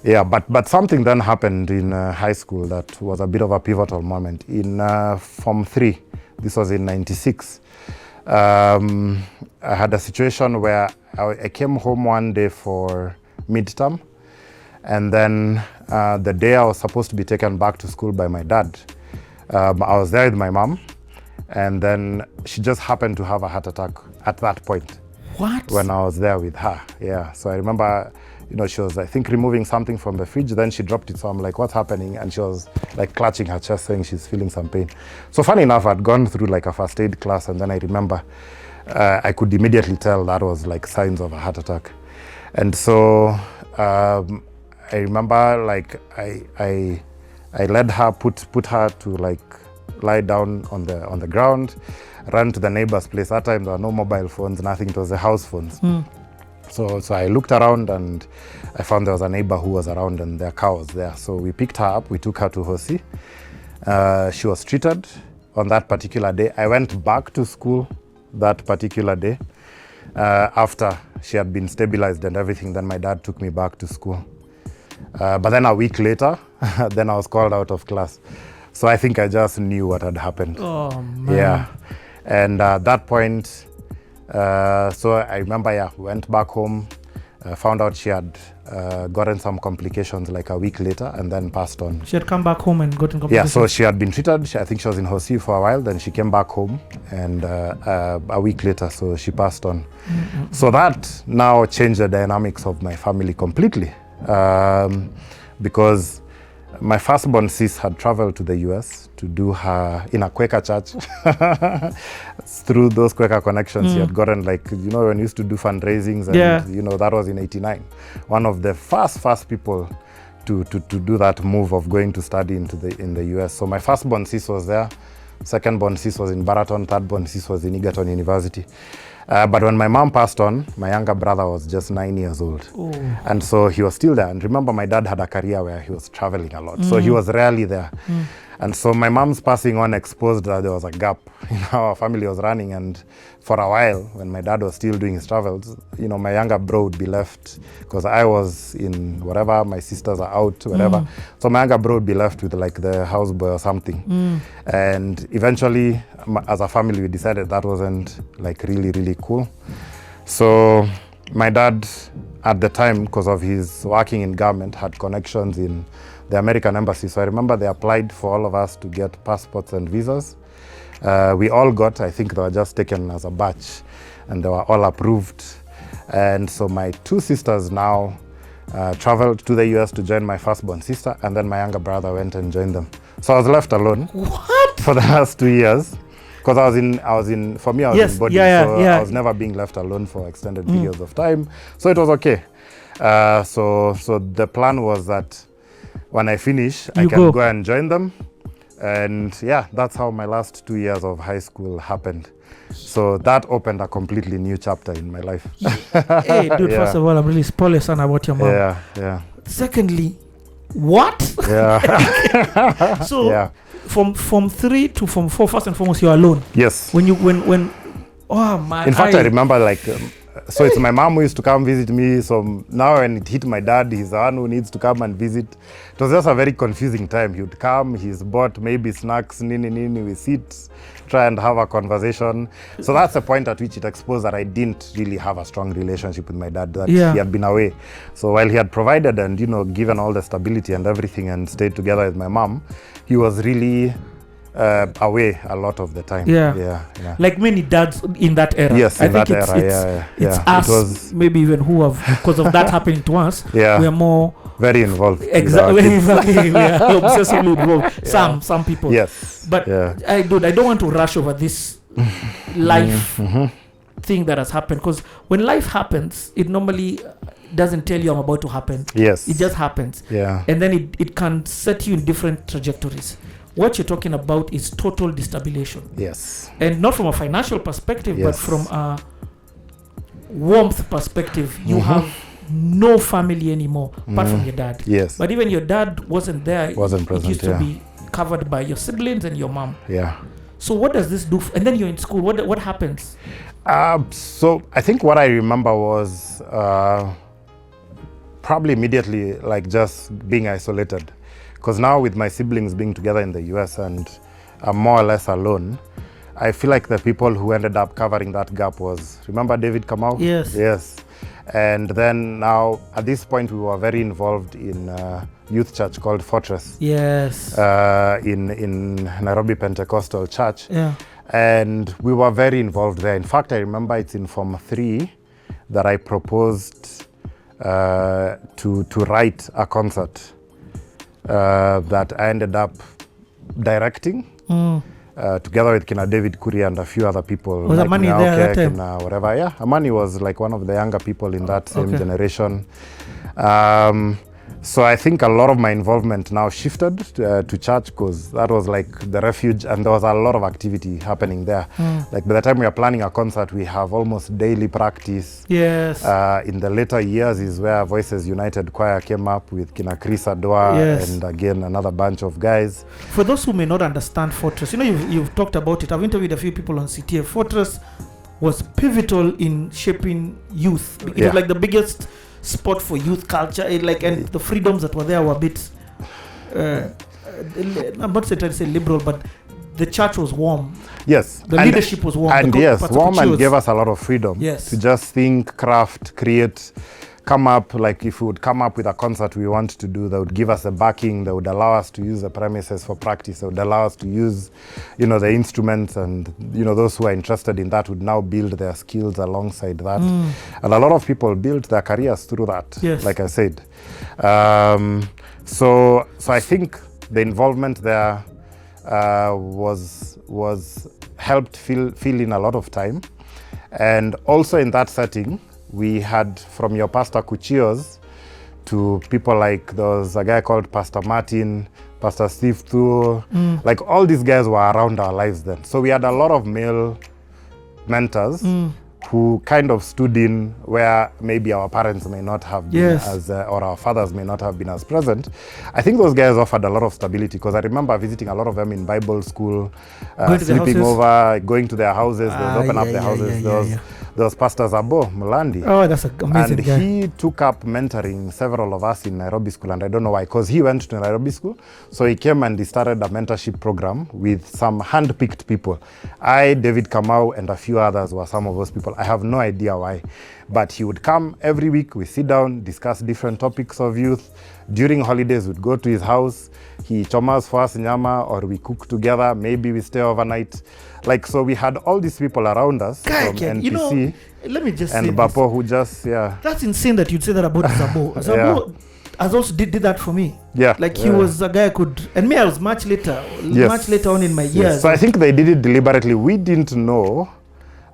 Yeah, but something then happened in high school that was a bit of a pivotal moment. In Form 3, this was in 96, I had a situation where I came home one day for midterm, and then the day I was supposed to be taken back to school by my dad, I was there with my mom, and then she just happened to have a heart attack at that point. What? When I was there with her, yeah. So I remember, she was, I think, removing something from the fridge, then she dropped it, so I'm like, what's happening? And she was like clutching her chest saying she's feeling some pain. So funny enough, I'd gone through like a first aid class, and then I remember I could immediately tell that was like signs of a heart attack. And so I remember like I led her, put her to like lie down on the ground, ran to the neighbor's place. That time there were no mobile phones, nothing, it was the house phones. So I looked around and I found there was a neighbor who was around and their car was there. So we picked her up, we took her to Hosi. She was treated on that particular day. I went back to school that particular day. After she had been stabilized and everything, then my dad took me back to school. But then a week later, then I was called out of class. So I think I just knew what had happened. Oh, man. Yeah. And at that point, so I remember, went back home, found out she had gotten some complications like a week later and then passed on. She had come back home and gotten complications? Yeah, so she had been treated. I think she was in Hosi for a while, then she came back home, and a week later, so she passed on. So that now changed the dynamics of my family completely, because my firstborn sis had traveled to the US to do her in a Quaker church. Through those Quaker connections, she had gotten, like, when you used to do fundraisings, and that was in 89. One of the first people to do that move of going to study in the US. So my firstborn sis was there, secondborn sis was in Baraton, thirdborn sis was in Egerton University. But when my mom passed on, my younger brother was just 9 years old. Ooh. And so he was still there. And remember, my dad had a career where he was traveling a lot. So he was rarely there. And so my mom's passing on exposed that there was a gap in how our family was running. And for a while, when my dad was still doing his travels, my younger bro would be left, because I was in whatever, my sisters are out, whatever. So my younger bro would be left with like the houseboy or something. And eventually, as a family, we decided that wasn't like really, really cool. So my dad, at the time, because of his working in government, had connections in the American embassy. So I remember they applied for all of us to get passports and visas. We all got, I think they were just taken as a batch, and they were all approved. And so my two sisters now traveled to the US to join my firstborn sister, and then my younger brother went and joined them. So I was left alone. What? For the last 2 years. Because I was in boarding, so I was never being left alone for extended periods of time. So it was okay. So the plan was that when I finish, I can go and join them. And that's how my last 2 years of high school happened. So that opened a completely new chapter in my life. Hey, dude, first of all, I'm really spoiled son about your mom. Yeah. Secondly, what? Yeah. So from Form 3 to Form 4, first and foremost, you're alone. Yes. When oh man. In fact, I remember like, so it's my mom who used to come visit me. So now when it hit my dad, he's the one who needs to come and visit. It was just a very confusing time. He would come, he's bought maybe snacks, we sit, try and have a conversation. So that's the point at which it exposed that I didn't really have a strong relationship with my dad, that he had been away. So while he had provided and, given all the stability and everything and stayed together with my mom, he was really away a lot of the time. Yeah. Like many dads in that era. Yes, I think it's us, it was, maybe even who have, because of that happening to us, we are more very involved. Exactly. We are obsessively involved. Some people. Yes. But I don't want to rush over this life thing that has happened, because when life happens, it normally doesn't tell you I'm about to happen. Yes. It just happens. Yeah. And then it can set you in different trajectories. What you're talking about is total destabilization. Yes. And not from a financial perspective, but from a warmth perspective. You have no family anymore, apart from your dad. Yes. But even your dad wasn't there. Wasn't present, it used to be covered by your siblings and your mom. Yeah. So what does this do? And then you're in school. What happens? So I think what I remember was probably immediately, like just being isolated. Because now with my siblings being together in the US and I'm more or less alone, I feel like the people who ended up covering that gap was, remember David Kamau? Yes. Yes. And then now, at this point, we were very involved in a youth church called Fortress. Yes. In Nairobi Pentecostal Church. Yeah. And we were very involved there. In fact, I remember it's in Form 3 that I proposed to write a concert that I ended up directing. Together with Kina David Kuria and a few other people. Was like Amani there that time? Kina whatever. Yeah, Amani was like one of the younger people in that same generation. So I think a lot of my involvement now shifted to church, because that was like the refuge, and there was a lot of activity happening there. Like by the time we are planning a concert, we have almost daily practice. Yes. In the later years is where Voices United Choir came up with Kina Chris Adwa, Yes. and again another bunch of guys. For those who may not understand Fortress, you've talked about it. I've interviewed a few people on CTA. Fortress was pivotal in shaping youth. It was like the biggest spot for youth culture, and the freedoms that were there were a bit I'm not trying to say liberal, but the church was warm. Yes. The leadership was warm. And yes, warm, and gave us a lot of freedom. Yes. To just think, craft, create, come up. Like if we would come up with a concert we want to do, they would give us the backing, they would allow us to use the premises for practice, they would allow us to use, the instruments, and, those who are interested in that would now build their skills alongside that. And a lot of people built their careers through that, Yes. like I said. So I think the involvement there was helped fill in a lot of time. And also in that setting, we had from your Pastor Kuchios to people like there was a guy called Pastor Martin, Pastor Steve Thuo, like all these guys were around our lives then. So we had a lot of male mentors who kind of stood in where maybe our parents may not have been or our fathers may not have been as present. I think those guys offered a lot of stability, because I remember visiting a lot of them in Bible school, sleeping over, going to their houses, they would open up their houses. There was Pastor Zabo Mulandi. Oh, that's an amazing and guy. He took up mentoring several of us in Nairobi School, and I don't know why, because he went to Nairobi School. So he came and he started a mentorship program with some hand-picked people. David Kamau, and a few others were some of those people. I have no idea why. But he would come every week, we sit down, discuss different topics of youth. During holidays, we'd go to his house. He chomas for us nyama, or we cook together. Maybe we stay overnight. Like, so we had all these people around us from NPC. Let me just and say Bapo who just, That's insane that you'd say that about Zabo. Zabo has also did that for me. Yeah. Like he was a guy and me, I was much later on in my years. So I think they did it deliberately. We didn't know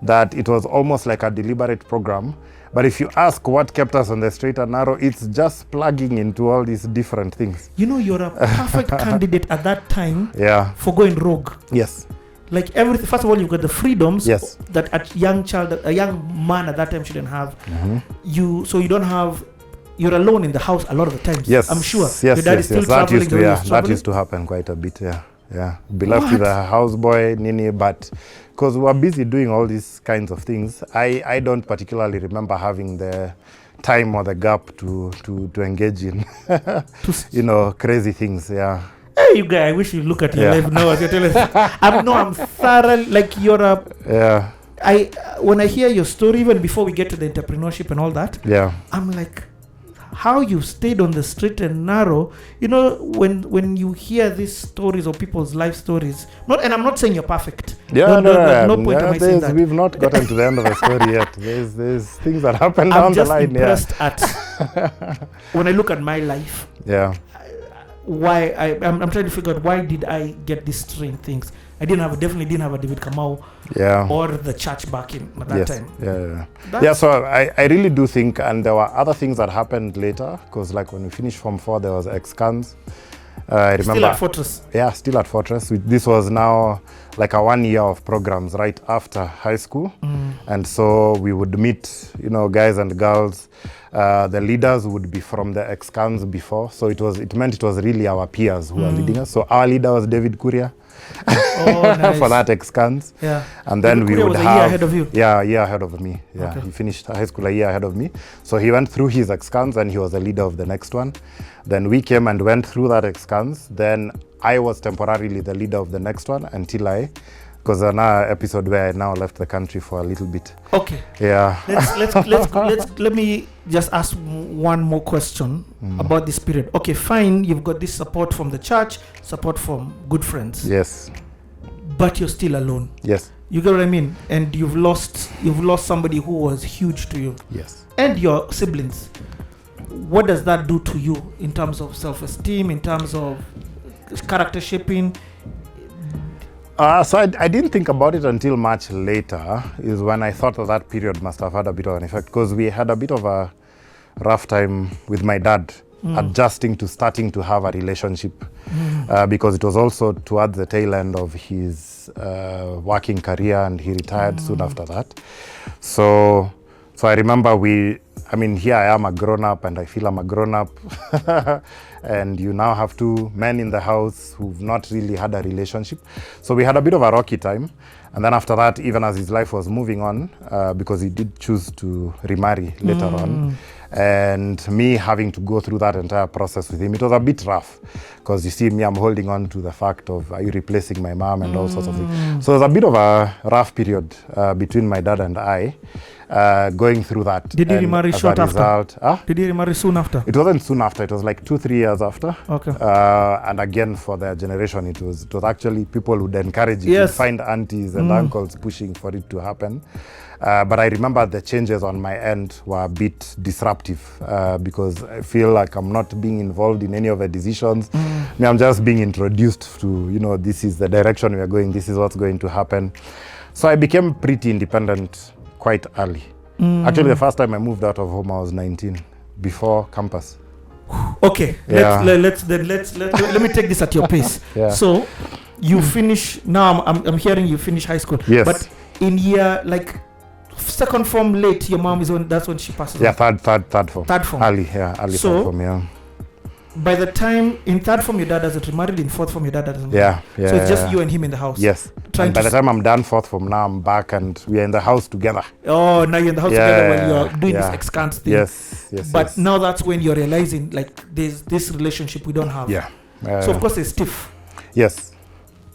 that it was almost like a deliberate program. But if you ask what kept us on the straight and narrow, it's just plugging into all these different things. You're a perfect candidate at that time for going rogue. Yes. Like everything, first of all, you've got the freedoms that a young man at that time shouldn't have. You're alone in the house a lot of the times. Yes. I'm sure. Yes, your dad is still traveling. That used to happen quite a bit, Be left with a houseboy, Nini, but because we were busy doing all these kinds of things, I don't particularly remember having the time or the gap to engage in, crazy things, Hey, you guy, I wish you look at your life now as you're telling us. I'm thoroughly, like you're a... When I hear your story, even before we get to the entrepreneurship and all that, I'm like, how you stayed on the straight and narrow. When you hear these stories of people's life stories, and I'm not saying you're perfect. No point am I saying that. We've not gotten to the end of the story yet. There's things that happen down the line. I'm just impressed at when I look at my life. Why I'm trying to figure out why did I get these strange things. I definitely didn't have a David Kamau or the church back in at that time. So I really do think, and there were other things that happened later, because like when we finished Form 4, there was ex-cans. I remember. Still at Fortress. Yeah, still at Fortress. This was now like a 1 year of programs right after high school. And so we would meet, guys and girls. The leaders would be from the ex-cans before. So it meant it was really our peers who were leading us. So our leader was David Kuria. Nice. for that excanse. Yeah. And then we would was have... a year ahead of you? Yeah, a year ahead of me. Yeah, Okay. he finished high school a year ahead of me. So he went through his excanse and he was the leader of the next one. Then we came and went through that excanse. Then I was temporarily the leader of the next one until because another episode where I now left the country for a little bit. Okay. Yeah. Let me just ask one more question about this period. Okay, fine. You've got this support from the church, support from good friends. Yes. But you're still alone. Yes. You get what I mean? And you've lost somebody who was huge to you. Yes. And your siblings. What does that do to you in terms of self-esteem, in terms of character shaping? So I didn't think about it until much later, is when I thought that period must have had a bit of an effect, because we had a bit of a rough time with my dad adjusting to starting to have a relationship, because it was also towards the tail end of his working career, and he retired soon after that. So I remember here I am a grown-up, and I feel I'm a grown-up. And you now have two men in the house who've not really had a relationship. So we had a bit of a rocky time. And then after that, even as his life was moving on, because he did choose to remarry later on, and me having to go through that entire process with him, it was a bit rough. Because you see me, I'm holding on to the fact of, are you replacing my mom and all sorts of things. So it was a bit of a rough period between my dad and I. Going through that. Did you remarry short after? Did you remarry soon after? It wasn't soon after. It was like 2-3 years after. Okay. And again, for their generation, it was actually people would encourage you to find aunties and uncles pushing for it to happen. But I remember the changes on my end were a bit disruptive because I feel like I'm not being involved in any of the decisions. I'm just being introduced to, this is the direction we are going. This is what's going to happen. So I became pretty independent quite early. Actually, the first time I moved out of home, I was 19, before campus. Okay, let me take this at your pace. Yeah. So you finish now. I'm hearing you finish high school. Yes. But in year second form late, your mom that's when she passes. Yeah, third form. Third form. Early So, third form. Yeah. By the time in third form your dad hasn't remarried, in fourth form your dad hasn't. Yeah. So it's just you and him in the house. Yes. And by the time I'm done fourth form, now I'm back and we are in the house together. Oh, now you're in the house together while you're doing this excanse thing. Yes. But now that's when you're realizing there's this relationship we don't have. Yeah. So of course it's stiff. Yes.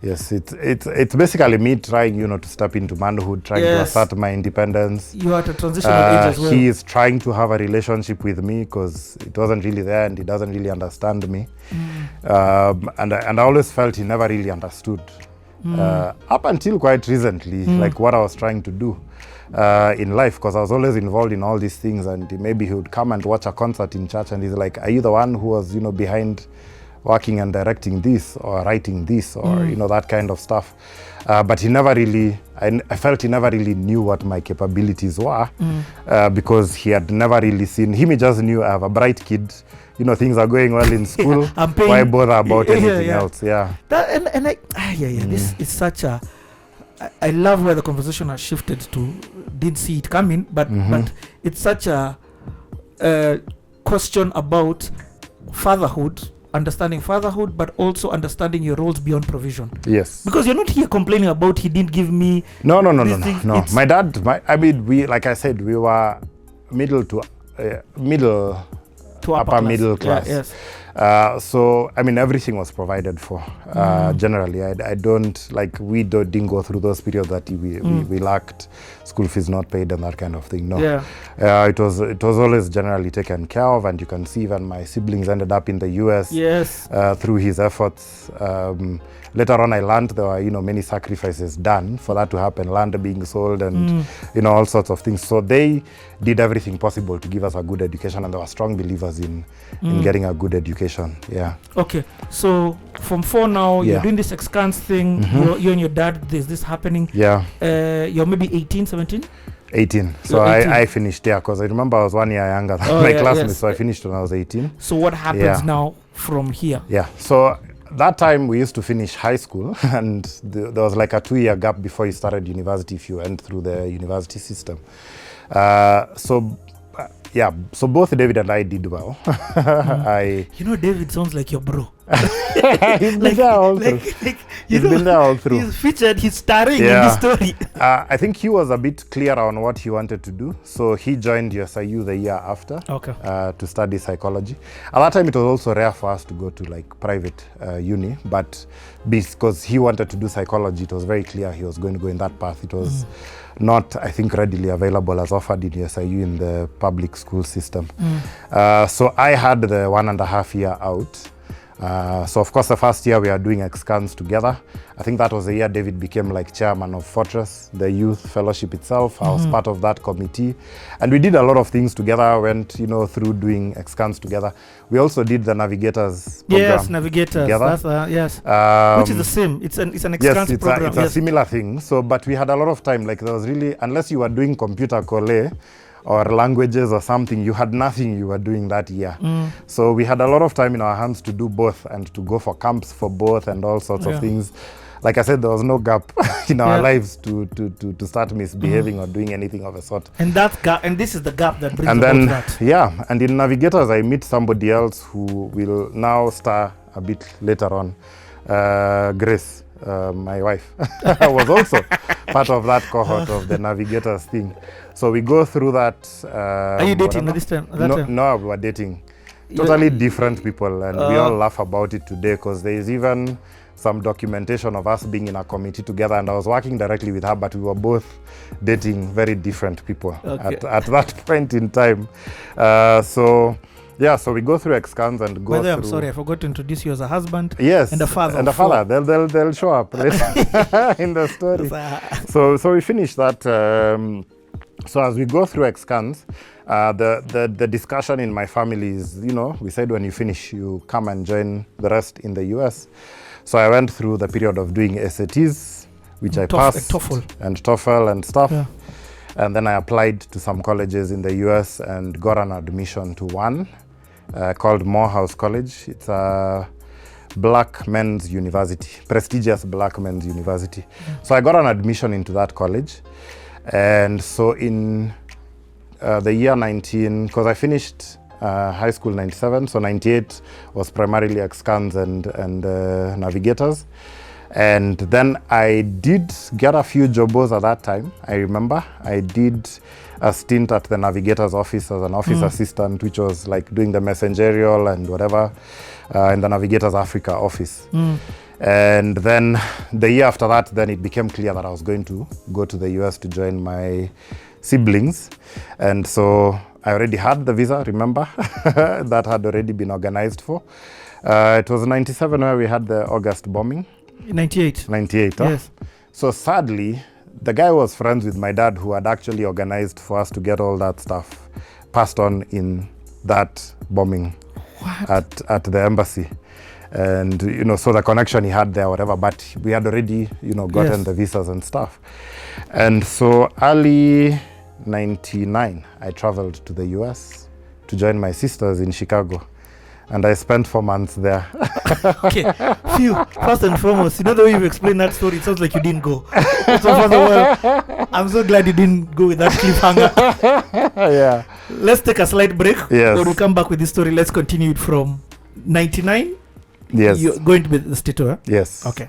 It's basically me trying, to step into manhood, trying to assert my independence. You are at a transitional age as well. He is trying to have a relationship with me because it wasn't really there and he doesn't really understand me. And I always felt he never really understood. Up until quite recently, like what I was trying to do in life, because I was always involved in all these things, and maybe he would come and watch a concert in church and he's like, are you the one who was, behind working and directing this or writing this or that kind of stuff, but he never really I felt he never really knew what my capabilities were, because he had never really seen him. He just knew I have a bright kid, things are going well in school. Why bother about anything else? This is such a I love where the conversation has shifted to. Didn't see it coming, but it's such a question about fatherhood, understanding fatherhood, but also understanding your roles beyond provision. Yes. Because you're not here complaining about he didn't give me. No. My dad, we, like I said, we were middle to upper middle class. Yeah, yes. So everything was provided for. Generally, I don't we didn't go through those periods that we lacked school fees not paid and that kind of thing. No. Yeah. It was always generally taken care of, and you can see even my siblings ended up in the US. Yes. Through his efforts. Later on, I learned there were many sacrifices done for that to happen. Land being sold and all sorts of things. So they did everything possible to give us a good education, and they were strong believers in getting a good education. Yeah. Okay. So from 4 now, you're doing this excanse thing. You and your dad, there's this happening. Yeah. You're maybe 18, 17? 18. So 18. I finished there because I remember I was 1 year younger than my classmates. Yes. So I finished when I was 18. So what happens now from here? Yeah. So that time we used to finish high school, and there was like a 2-year gap before you started university if you went through the university system. So both David and I did well. David sounds like your bro. He's been there all through. He's been there all through. He's featured, he's starring in this story. I think he was a bit clear on what he wanted to do. So he joined USIU the year after to study psychology. At that time, it was also rare for us to go to like private uni, but because he wanted to do psychology, it was very clear he was going to go in that path. It was not, I think, readily available as offered in USIU in the public school system. So I had the 1.5 year out. So of course the first year we are doing excursions together. I think that was the year David became like chairman of Fortress, the youth fellowship itself. I was part of that committee, and we did a lot of things together. Went, through doing excursions together. We also did the Navigators program. Yes, Navigators. Together. That's, yes. Which is the same. It's an excursion program. It's a similar thing. So, but we had a lot of time. Like there was really, unless you were doing computer colle or languages or something, you had nothing you were doing that year. So we had a lot of time in our hands to do both and to go for camps for both and all sorts of things. Like I said, there was no gap in our lives to start misbehaving or doing anything of a sort. And that gap, and this is the gap that brings and about then, that. Yeah, and in Navigators, I meet somebody else who will now star a bit later on. Grace, my wife, was also part of that cohort of the Navigators thing. So we go through that. Are you dating at this time? No, we were dating totally different people, and we all laugh about it today because there is even some documentation of us being in a committee together, and I was working directly with her, but we were both dating very different people at that point in time. So we go through excursions and go through. I'm sorry, I forgot to introduce you as a husband. Yes, and a father. And a father. They'll show up in the story. So we finish that. So as we go through excursions, the discussion in my family is, we said when you finish, you come and join the rest in the US. So I went through the period of doing SATs, which I passed, and TOEFL and stuff. Yeah. And then I applied to some colleges in the US and got an admission to one called Morehouse College. It's a black men's university, prestigious black men's university. So I got an admission into that college. And so in the year 19, because I finished high school 97, so 98 was primarily excursions and Navigators. And then I did get a few jobs at that time. I remember I did a stint at the Navigators office as an office assistant, which was like doing the messengerial and whatever in the Navigators Africa office. And then the year after that, then it became clear that I was going to go to the US to join my siblings. And so I already had the visa, remember? That had already been organized for. It was 97 where we had the August bombing. 98. 98, huh? Yes. So sadly, the guy was friends with my dad who had actually organized for us to get all that stuff passed on in that bombing at the embassy. And, so the connection he had there, whatever, but we had already, gotten the visas and stuff. And so early 99, I traveled to the US to join my sisters in Chicago. And I spent 4 months there. Okay, first and foremost, the way you explain that story, it sounds like you didn't go. So first of all, I'm so glad you didn't go with that cliffhanger. Yeah. Let's take a slight break. Yes. When we come back with this story, let's continue it from 99. Yes. You're going to be the state tour? Yes. Okay.